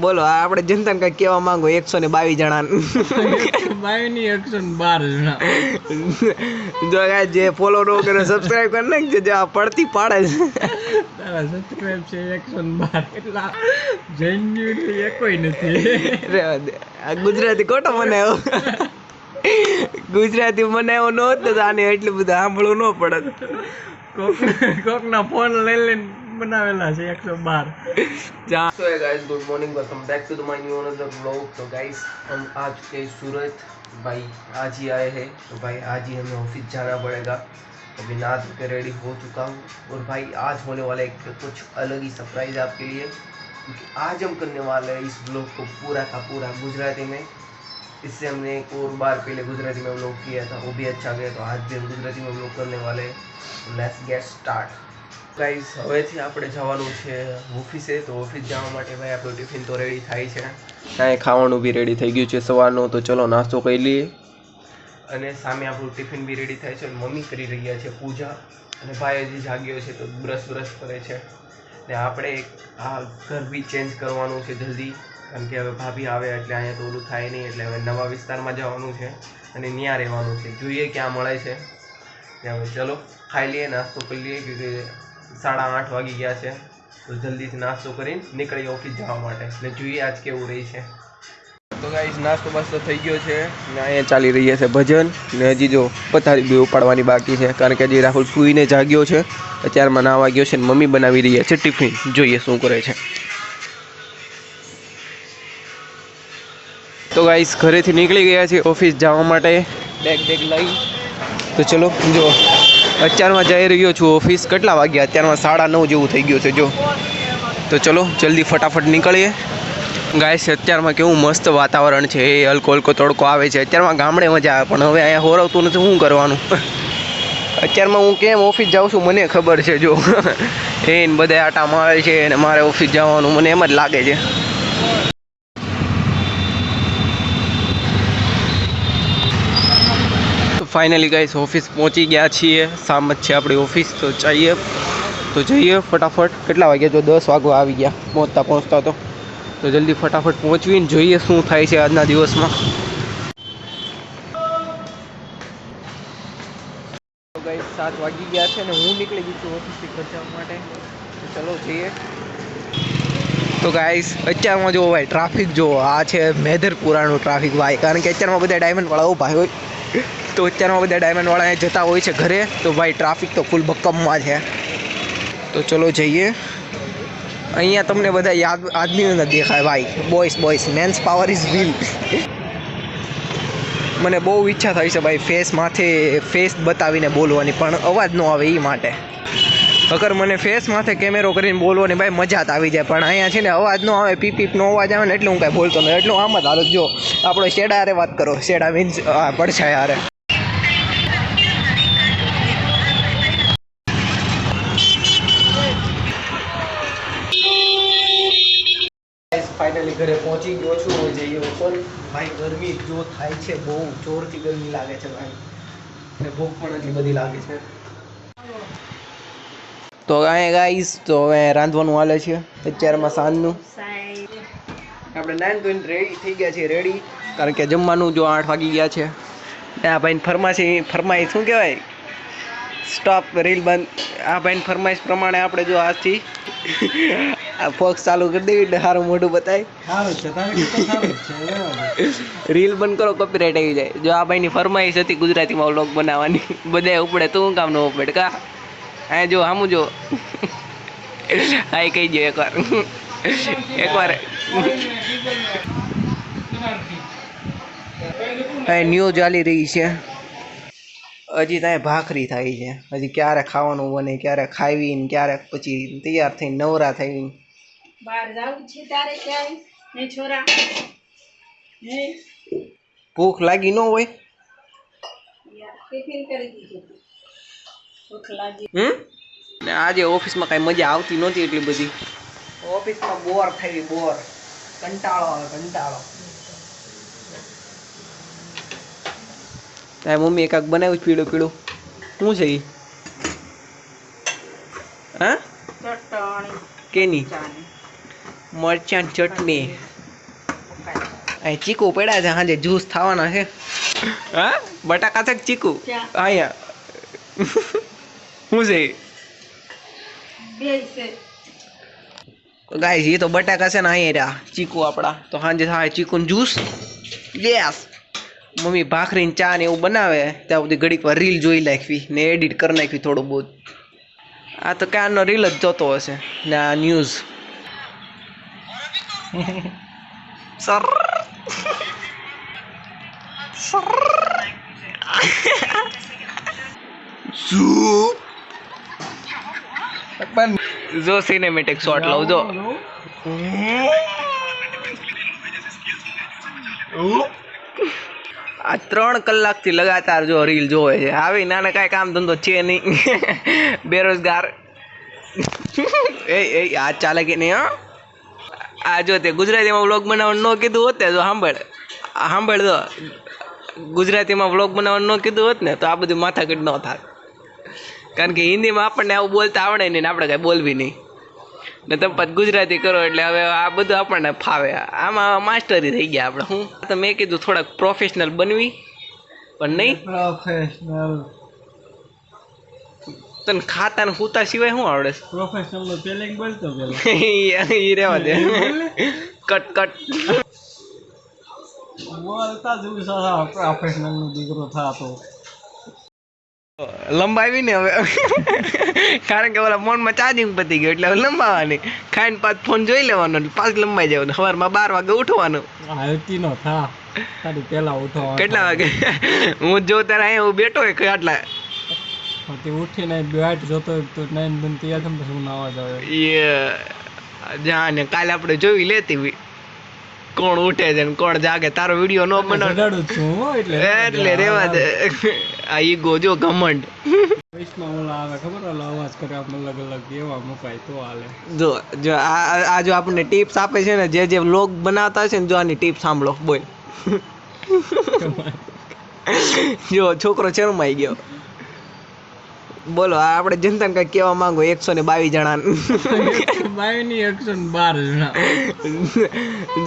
બોલો આપણે જનતાને કઈ કેવા માંગો 122 જણા 112 જણા જો ગાઈસ જે ફોલો નો કરે સબસ્ક્રાઇબ કરી નાખજો જે આ પડતી પાડે છે તારા સબસ્ક્રાઇબ છે 112 એટલા જેન્યુઅલી એકોય નથી રેવા દે આ ગુજરાતી ખોટો બનાવ્યો ગુજરાતી બનાવ્યો ન હોત તો આને એટલું બધું સાંભળવું ન પડત કોકના ફોન લઈ લઈને बनावेला है 112 so guys good morning welcome back to my new another vlog. तो गाइस हम आ चुके हैं सूरत, भाई आज ही आए हैं तो भाई आज ही हमें ऑफिस जाना पड़ेगा। अभी नहा धो के रेडी हो चुका हूँ और भाई आज होने वाला एक कुछ अलग ही सरप्राइज आपके लिए, क्योंकि आज हम करने वाले हैं इस व्लॉग को पूरा का पूरा गुजराती में। इससे हमने एक और बार पहले गुजराती में व्लॉग किया था, वो भी अच्छा गया, तो आज भी हम गुजराती में व्लॉग करने वाले हैं। Let's get start. गाइस हवेથી આપણે જવાનું છે ઓફિસે, તો ઓફિસ જવા માટે ભાઈ આપણો ટિફિન તો રેડી થાય છે, કાંઈ ખાવાનું બી રેડી થઈ ગયું છે સવારનું, તો ચલો નાસ્તો કરી લઈએ અને સામે આપણું ટિફિન બી રેડી થાય છે। મમ્મી કરી રહ્યા છે પૂજા અને ભાઈ હજી જાગ્યો છે તો બ્રશ કરે છે ને આપણે આ ઘર બી ચેન્જ કરવાનું છે જલ્દી, કારણ કે હવે ભાભી આવે એટલે અહીંયા તો ઓલું થાય નહીં, એટલે હવે નવા વિસ્તારમાં જવાનું છે અને ત્યાં રહેવાનું છે, જોઈએ ક્યાં મળે છે। હવે ચલો ખાઈ લઈએ, નાસ્તો કરી લઈએ, ક્योंकि 8:30 વાગી ગયા છે, તો જલ્દીથી નાસ્તો કરીને નીકળીએ ઓફિસ જવા માટે ને જોઈએ આજ કેવું રહી છે। તો ગાઈસ નાસ્તો બાસ્તો થઈ ગયો છે ને અહીંયા ચાલી રહ્યા છે ભજન ને હજી જો પથારી બી ઉપાડવાની બાકી છે, કારણ કે હજી રાહુલ સૂઈને જાગ્યો છે, અત્યારમાં નાવા ગયો છે ને મમ્મી બનાવી રહ્યા છે ટિફિન, જોઈએ શું કરે છે। તો ગાઈસ ઘરેથી નીકળી ગયા છે ઓફિસ જવા માટે બેગ લઈ, તો ચલો જો અત્યારમાં જઈ રહ્યો છું ઓફિસ। કેટલા વાગ્યા? અત્યારમાં 9:30 જેવું થઈ ગયું છે જો, તો ચલો જલ્દી ફટાફટ નીકળીએ। ગાઈસ અત્યારમાં કેવું મસ્ત વાતાવરણ છે, એ હલકો તડકો આવે છે, અત્યારમાં ગામડે મજા આવે, પણ હવે અહીંયા હોરવતું નથી, શું કરવાનું। અત્યારમાં હું કેમ ઓફિસ જાઉં છું મને ખબર છે, જો એને બધા આટા મારે છે અને મારે ઓફિસ જવાનું મને એમ જ લાગે છે। फाइनली गाइस ऑफिस पहुंची गया છીએ, સામ જ છે આપણી ઓફિસ, તો જઈએ ફટાફટ। કેટલા વાગ્યા? જો 10 વાગવા આવી ગયા પહોંચતા તો જલ્દી ફટાફટ પહોંચવીને જોઈએ શું થાય છે આજના દિવસમાં। તો ગાઈસ 7 વાગી ગયા છે ને હું નીકળી ગઈ છું ઓફિસથી ઘર જવા માટે, તો ચલો જઈએ। તો ગાઈસ અત્યારમાં જો ભાઈ ટ્રાફિક જો આ છે મેધરપુરાનું ટ્રાફિક ભાઈ, કારણ કે અત્યારમાં બધા ડાયમંડવાળા ઊભા હોય, તો અત્યારમાં બધા ડાયમંડવાળા જતા હોય છે ઘરે, તો ભાઈ ટ્રાફિક તો ફૂલ ભક્કમમાં છે। તો ચલો જઈએ। અહીંયા તમને બધા યાદ આદમીઓ ન દેખાય ભાઈ, boys men's power is will. મને બહુ ઈચ્છા થાય છે ભાઈ ફેસ બતાવીને બોલવાની, પણ અવાજ ન આવે એ માટે। અગર મને ફેસ માથે કેમેરો કરીને બોલવાની ભાઈ મજા જ આવી જાય, પણ અહીંયા છે ને અવાજ ન આવે, પીપીપનો અવાજ આવે ને એટલે હું કાંઈ બોલતો નથી, એટલું આમ જ હાલત। જો આપણો શેડા હારે વાત કરો, શેડા મીન્સ પડછાયા હારે। ફાઇનલી ઘરે પહોંચી ગયો છું, હવે જઈએ ઉપર। ભાઈ ગરમી જો થાય છે, બહુ જોરથી ગરમી લાગે છે ભાઈ, અને ભૂખ પણ એટલી બધી લાગે છે। તો અહીંયા ગાઈસ તો હવે રાંધવાનું હાલે છે અત્યારમાં સાંજનું, આપણે 9 તો રેડી થઈ ગયા છીએ રેડી, કારણ કે જમવાનું જો 8 વાગી ગયા છે। આ ભાઈ ફરમાઈશ શું કહેવાય, સ્ટોપ રીલ બંધ। આ ભાઈ ફરમાઈશ પ્રમાણે આપણે જો આજથી આ ફોક્સ ચાલુ કરી દેવી એટલે સારું મોઢું બતાય, રીલ બંધ કરો કોપીરાઇટ આવી જાય। જો આ ભાઈની ફરમાઈશ હતી ગુજરાતીમાં વ્લોગ બનાવવાની, બધા ઉપડે તું કામ ન ઉપડે કા, હા જો આમું જો હા કહી દો એકવાર ન્યૂઝ ચાલી રહી છે, હજી ત્યાં ભાખરી થાય છે, હજી ક્યારે ખાવાનું બને, ક્યારે ખાવીને ક્યારે પછી તૈયાર થઈને નવરા થઈને બહાર જાવું છે તારે ક્યાંય ને છોરા હે ભૂખ લાગી ન હોય યાર ટિફિન કરી દીધું, ભૂખ લાગી ને આજે ઓફિસમાં કાંઈ મજા આવતી નહોતી એટલી બધી, ઓફિસમાં બોર થઈ બોર, કંટાળો આવે કંટાળો। તારી મમ્મી એકાક બનાવ્યું પીળું શું છે એ? હા ચટણી કેની? મરચાં ચટણી અહીં ચીકુ પડ્યા છે સાંજે જ્યુસ થવાના છે હા બટાકા છે કે ચીકુ અહીંયા શું છે ગાઈસ એ તો બટાકા છે ને અહીંયા રહ્યા ચીકુ આપણા તો સાંજે થાય ચીકુનું જ્યુસ યસ મમ્મી ભાખરી ને ચા ને એવું બનાવે ત્યાં સુધી ઘડીક વાર રીલ જોઈ નાખવી ને એડિટ કરી નાખવી થોડું બહુ આ તો ક્યારનો રીલ જ જોતો હશે ને આ ન્યૂઝ સર જો સિનેમેટિક શોટ લઉં જો આ 3 કલાકથી લગાતાર જો રીલ જોવે છે આવી નાના કાંઈ કામ ધંધો છે નહીં બેરોજગાર એ આ ચાલે કે નહીં હા આ જો તે ગુજરાતીમાં વ્લોગ બનાવવાનું ન કીધું હોત ને જો સાંભળ દો ગુજરાતીમાં વ્લોગ બનાવવાનું ન કીધું હોત ને તો આ બધું માથાકૂટ ન થાય કારણ કે હિન્દીમાં આપણને આવું બોલતા આવડે નહીં ને આપણે કાંઈ બોલવી નહીં ને તમે પછી ગુજરાતી કરો એટલે હવે આ બધું આપણને ફાવે આમાં માસ્ટરી થઈ ગયા આપણે હું તો મેં કીધું થોડાક પ્રોફેશનલ બનવી પણ નહીં પ્રોફેશનલ તને ખાતા ને સૂતા સિવાય શું આવડે પ્રોફેશનલ નો સ્પેલિંગ બોલતો પેલા ઈ રહેવા દે કટ બોલતા જ સારા પ્રોફેશનલ નો દીકરો થાતો લંબાવી ને હવે કારણ કે ઓલા ફોનમાં ચાર્જિંગ પતી ગયું એટલે હવે લંબાવાની ખાઈને પાછ ફોન જોઈ લેવાનો પાછું લંબાઈ જવાનું સવારમાં 12 વાગે ઉઠવાનું હાલતી નો થા તારી પેલા ઉઠવા કેટલા વાગે હું જો તારે અહીંયા હું બેઠો હોય આટલા તે ઉઠીને બેટ જોતો તો નાઈન બંધ તૈયાર થઈને પછી હું નાવા જાવ એ જાને કાલે આપણે જોઈ લેતી કોણ ઉઠે છે ને કોણ જાગે તારો વિડીયો નો બનાવ છું એટલે રેવા દે આ ઈગો જો ઘમંડ વૈષ્ણવ ઓલા આવે ખબર ઓલા અવાજ કરે આપણે અલગ અલગ એવા મુકાય તો હાલે જો આ જો આપણને ટિપ્સ આપે છે ને જે વ્લોગ બનાવતા છે ને જો આની ટિપ્સ સાંભળો બોલ જો છોકરો શરમાઈ ગયો બોલો આપણે જનતાને કઈ કહેવા માંગો 122 જણા 112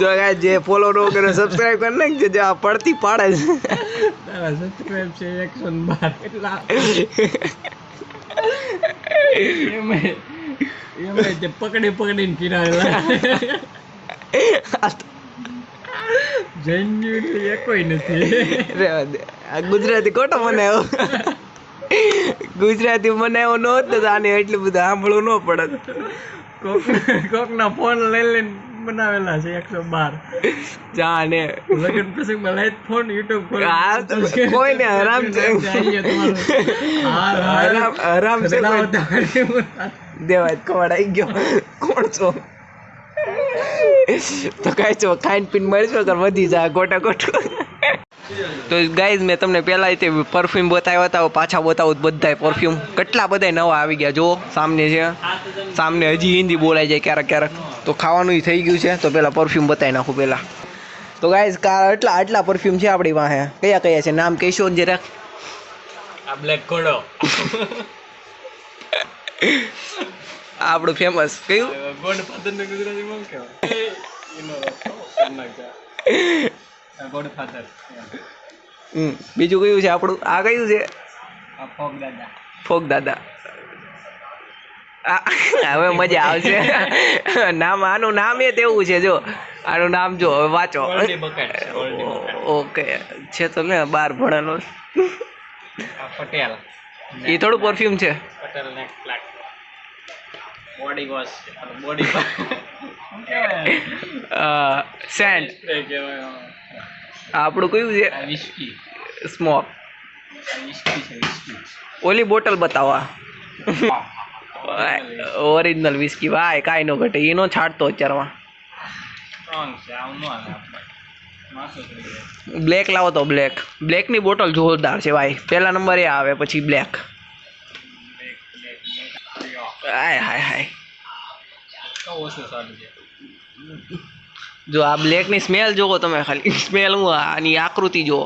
જણા જો જે ફોલો નો કરે સબસ્ક્રાઇબ કરી નાખજો જે આ પડતી પાડે છે તારા સબસ્ક્રાઇબ છે 112 એટલા એમે જે પકડીને કિરાયેલા જેન્યુઅલી કોઈ નથી રેવા દે આ ગુજરાતી ખોટો બનાવ્યો ગુજરાતી બનાવ્યો ન હોત તો આને એટલું બધું સાંભળવું ન પડત કોકના ફોન લઈને બનાવેલા છે 112 જાને લગન પ્રસંગમાં લાઈટ ફોન યુટ્યુબ ખોલ કોઈને હરામ છે હરામ છે દેવાય ખવડાઈ ગયો કોણ છો તો કાંઈ છો ખાઈને પીને મળશો તો વધી જાય ગોટા ગોટું તો ગાઈઝ મેં તમને પહેલાં તે પરફ્યુમ બતાવ્યા હતા પાછા બતાવું બધાય પરફ્યુમ કેટલા બધા નવા આવી ગયા જો સામને છે સામને હજી હિન્દી બોલાઈ જાય ક્યારેક તો ખાવાનું થઈ ગયું છે તો પહેલાં પરફ્યુમ બતાવી નાખું પહેલાં તો ગાઈઝ આટલા પરફ્યુમ છે આપણી પાસે કયા કયા છે નામ કહીશો જરાક આ બ્લેક ઘોડો આપણું ફેમસ કયું ગોડ ફાધર ને ગુજરાતીમાં કેવાય ગોડ ફાધર બીજું કયું છે આપણું આ કયું છે ફોક દાદા હવે મજા આવશે નામ આનું નામ એ તેવું છે જો આનું નામ જો હવે વાંચો ઓકે છે તો મેં 12 ભણેલો પટેલ એ થોડું પરફ્યુમ છે પટેલ ને black body wash body scent આપણું કયું છે વિસ્કી સ્મોક વિસ્કી છે વિસ્કી ઓલી બોટલ બતાવવા ઓરિજિનલ વિસ્કી ભાઈ કાંઈ નો ઘટે એનો છાડતો અત્યારમાં સ્ટ્રોંગ છે આવું ન આવે આપણે માસો બ્લેક લાવો તો બ્લેકની બોટલ જોરદાર છે ભાઈ પહેલા નંબરે આવે પછી બ્લેક હાય હાય હાય તો ઓછું સારું છે જો આ બ્લેકની સ્મેલ જોવો તમે ખાલી સ્મેલ હું આની આકૃતિ જુઓ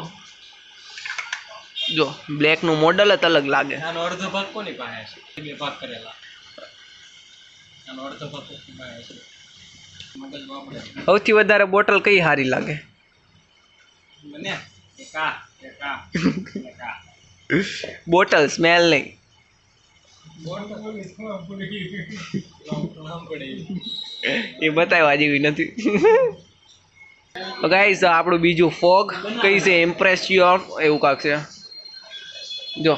જો બ્લેકનું મોડલ જ અલગ લાગે આનો અડધો ભાગ કોની પાસે છે બે ભાગ કરેલા આનો અડધો ભાગ કોની પાસે છે સૌથી વધારે બોટલ કઈ સારી લાગે? બોટલ સ્મેલ નહીં. એ બતાવવા જેવી નથી. ગાઈસ આપણું બીજું ફોગ કઈ છે? ઇમ્પ્રેસિયોન એવું કાંક છે. જો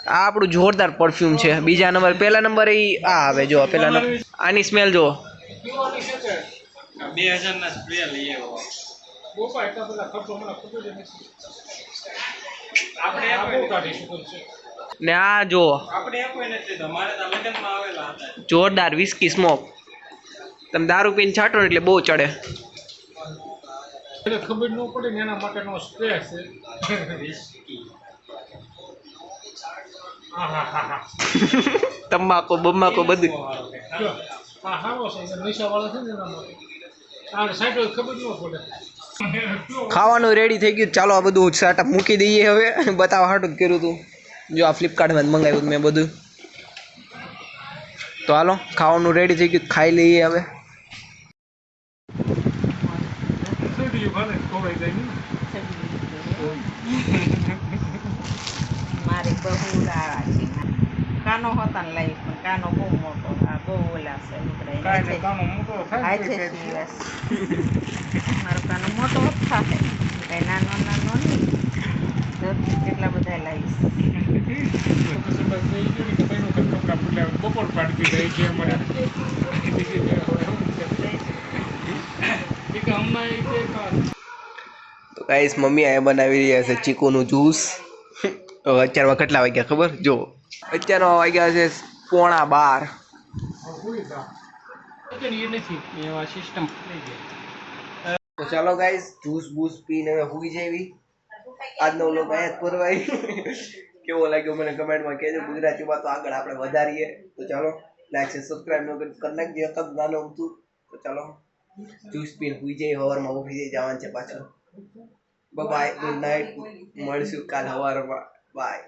આ આપણું જોરદાર પરફ્યુમ છે. બીજા નંબર, પહેલા નંબર એ આ આવે. જો પહેલા નંબર આની સ્મેલ જો. 2000 ના સ્પ્રે લઈ આવ્યો બોપા એટલા બધા ખર્ચો મને ખોટો જ નથી આપણે આપો કાઢીશું ને આ જો આપણે આપો નથી તમારે તો લગનમાં આવેલા હતા જોરદાર વિસ્કી સ્મોક. તમે દારૂ પીને છાંટો એટલે બહુ ચડે. એટલે ખબર ન પડે ને એના માટેનો સ્પ્રે છે વિસ્કી. આહાહા તમાકુ બમાકુ બધું. હા હારો છે નશા વાળા છે ને એના માટે આ સાઈડ ખબર ન પડે. ખાવાનું રેડી થઈ ગયું. ચાલો આ બધું સ્ટાર્ટઅપ મૂકી દઈએ હવે. બતાવવા હાટું જ કર્યું હતું. જો આ ફ્લિપકાર્ટમાં મંગાવ્યું મેં બધું. તો હાલો ખાવાનું રેડી થઈ ગયું, ખાઈ લઈએ હવે. મારે બહુ રાળા છે. કાનો હતા ને લાઈફ પણ કાનો બહુ મોટો. આ બહુ ઓલા છે મારો કાનો મોટો થાય કઈ નાનો નાનો નહીં. કેટલા બધા લાવીશ. બપોર પાડતી જાય છે અમારે તો ગાઈસ મમ્મી આ બનાવી રહ્યા છે ચીકુનું જ્યુસ. અત્યારમાં કેટલા વાગ્યા ખબર? જો અત્યારમાં વાગ્યા છે 11:30. તો ચાલો ગાઈસ જ્યુસ બૂસ પીને હવે હુઈ જઈએ. આજનો વ્લોગ અહીંયા જ પરવાય. કેવો લાગ્યો મને કમેન્ટમાં કહેજો. ગુજરાતીમાં તો આગળ આપણે વધારીએ. તો ચાલો લાઈક છે સબસ્ક્રાઈબ ન કરી નાખજો. એક જ નાનું હતું. તો ચાલો જ્યુસ પીને હુઈ જઈએ. સવારમાં ઉઠી જઈ જવાનું છે પાછું. Bye good night. મળશું કાલ સવારમાં. બાય.